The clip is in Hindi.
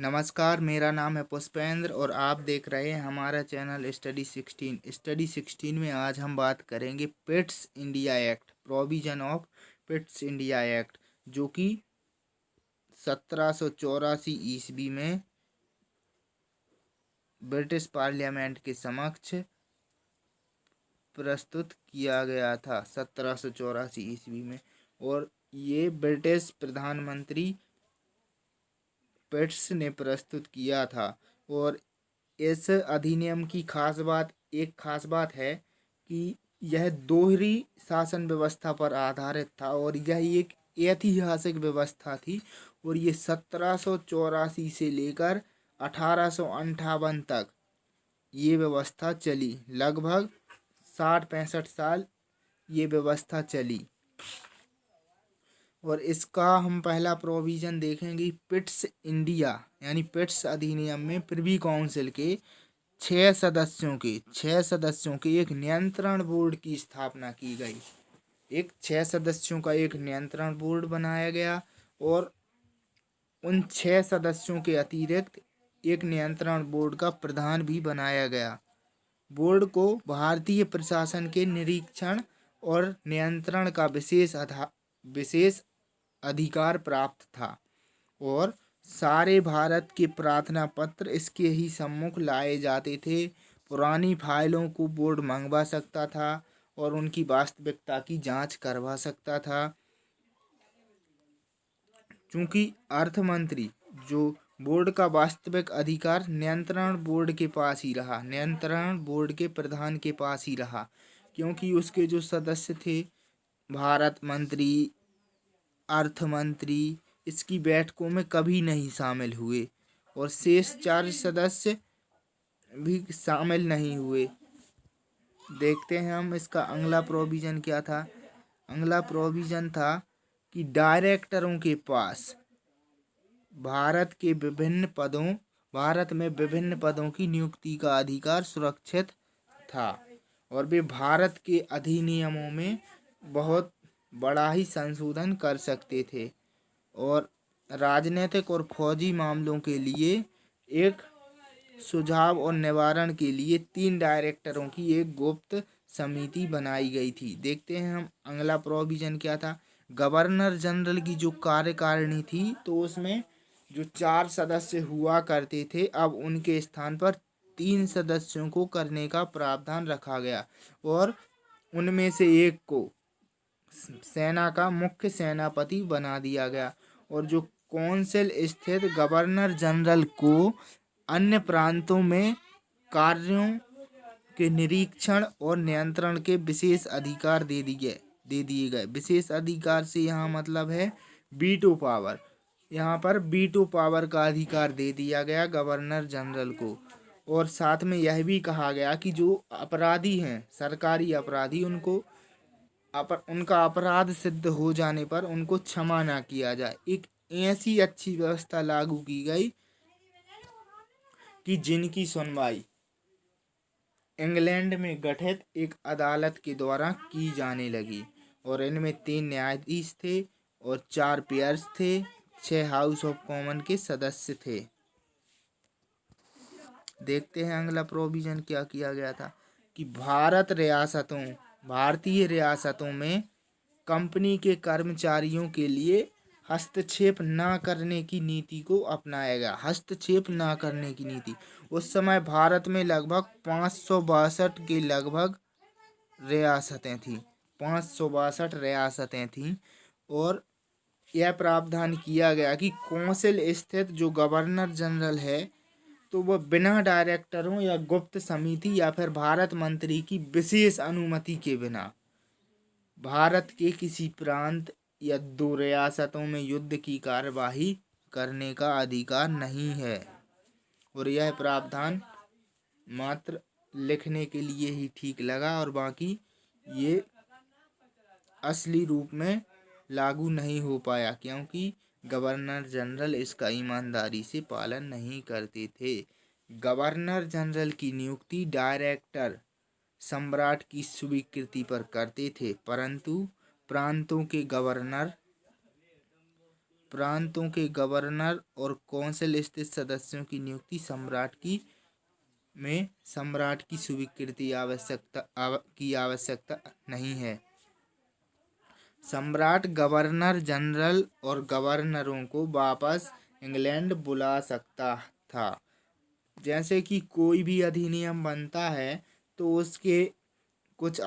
नमस्कार, मेरा नाम है पुष्पेंद्र और आप देख रहे हैं हमारा चैनल स्टडी 16 में आज हम बात करेंगे Pitt's India act, provision of Pitt's India act, जो कि 1784 ईस्वी में ब्रिटिश पार्लियामेंट के समक्ष प्रस्तुत किया गया था 1784 ईस्वी में। और ये ब्रिटिश प्रधानमंत्री पिट्स ने प्रस्तुत किया था। और इस अधिनियम की खास बात है कि यह दोहरी शासन व्यवस्था पर आधारित था और यह एक ऐतिहासिक व्यवस्था थी। और ये 1784 से लेकर 1858 तक ये व्यवस्था चली, लगभग 60-65 साल ये व्यवस्था चली। और इसका हम पहला प्रोविजन देखेंगे, पिट्स इंडिया यानी पिट्स अधिनियम में प्रिवी काउंसिल के 6 सदस्यों के एक नियंत्रण बोर्ड की स्थापना की गई। 6 सदस्यों का एक नियंत्रण बोर्ड बनाया गया और उन 6 सदस्यों के अतिरिक्त एक नियंत्रण बोर्ड का प्रधान भी बनाया गया। बोर्ड को भारतीय प्रशासन के निरीक्षण और नियंत्रण का विशेष अधिकार प्राप्त था और सारे भारत के प्रार्थना पत्र इसके ही सम्मुख लाए जाते थे। पुरानी फाइलों को बोर्ड मंगवा सकता था और उनकी वास्तविकता की जांच करवा सकता था। चूंकि अर्थ मंत्री जो बोर्ड का वास्तविक अधिकार नियंत्रण बोर्ड के पास ही रहा, नियंत्रण बोर्ड के प्रधान के पास ही रहा, क्योंकि उसके जो सदस्य थे, भारत मंत्री, अर्थ मंत्री, इसकी बैठकों में कभी नहीं शामिल हुए और शेष 4 सदस्य भी शामिल नहीं हुए। देखते हैं हम इसका अगला प्रोविजन क्या था। अगला प्रोविजन था कि डायरेक्टरों के पास भारत में विभिन्न पदों की नियुक्ति का अधिकार सुरक्षित था और वे भारत के अधिनियमों में बहुत बड़ा ही संशोधन कर सकते थे। और राजनीतिक और फौजी मामलों के लिए एक सुझाव और निवारण के लिए 3 डायरेक्टरों की एक गुप्त समिति बनाई गई थी। देखते हैं हम अगला प्रोविजन क्या था। गवर्नर जनरल की जो कार्यकारिणी थी, तो उसमें जो 4 सदस्य हुआ करते थे, अब उनके स्थान पर 3 सदस्यों को करने का प्रावधान रखा गया और उनमें से एक को सेना का मुख्य सेनापति बना दिया गया। और जो कौंसिल स्थित गवर्नर जनरल को अन्य प्रांतों में कार्यों के निरीक्षण और नियंत्रण के विशेष अधिकार दे दिए गए। विशेष अधिकार से यहाँ मतलब है वीटो पावर। यहाँ पर वीटो पावर का अधिकार दे दिया गया गवर्नर जनरल को। और साथ में यह भी कहा गया कि जो अपराधी हैं, सरकारी अपराधी, उनका अपराध सिद्ध हो जाने पर उनको क्षमा ना किया जाए। एक ऐसी अच्छी व्यवस्था लागू की गई कि जिनकी सुनवाई इंग्लैंड में गठित एक अदालत के द्वारा की जाने लगी। और इनमें 3 न्यायाधीश थे और 4 पेयर्स थे, 6 हाउस ऑफ कॉमन के सदस्य थे। देखते हैं अगला प्रोविजन क्या किया गया था कि भारतीय रियासतों में कंपनी के कर्मचारियों के लिए हस्तक्षेप न करने की नीति को अपनाया गया। हस्तक्षेप न करने की नीति। उस समय भारत में लगभग 562 के लगभग रियासतें थीं, 562 रियासतें थीं। और यह प्रावधान किया गया कि कौंसिल स्थित जो गवर्नर जनरल है, तो वह बिना डायरेक्टरों या गुप्त समिति या फिर भारत मंत्री की विशेष अनुमति के बिना भारत के किसी प्रांत या 2 रियासतों में युद्ध की कार्यवाही करने का अधिकार नहीं है। और यह प्रावधान मात्र लिखने के लिए ही ठीक लगा और बाकी ये असली रूप में लागू नहीं हो पाया, क्योंकि गवर्नर जनरल इसका ईमानदारी से पालन नहीं करते थे। गवर्नर जनरल की नियुक्ति डायरेक्टर सम्राट की स्वीकृति पर करते थे, परंतु प्रांतों के गवर्नर प्रांतों के गवर्नर और कौंसिल स्थित सदस्यों की नियुक्ति सम्राट की स्वीकृति की आवश्यकता नहीं है। सम्राट गवर्नर जनरल और गवर्नरों को वापस इंग्लैंड बुला सकता था। जैसे कि कोई भी अधिनियम बनता है तो उसके कुछ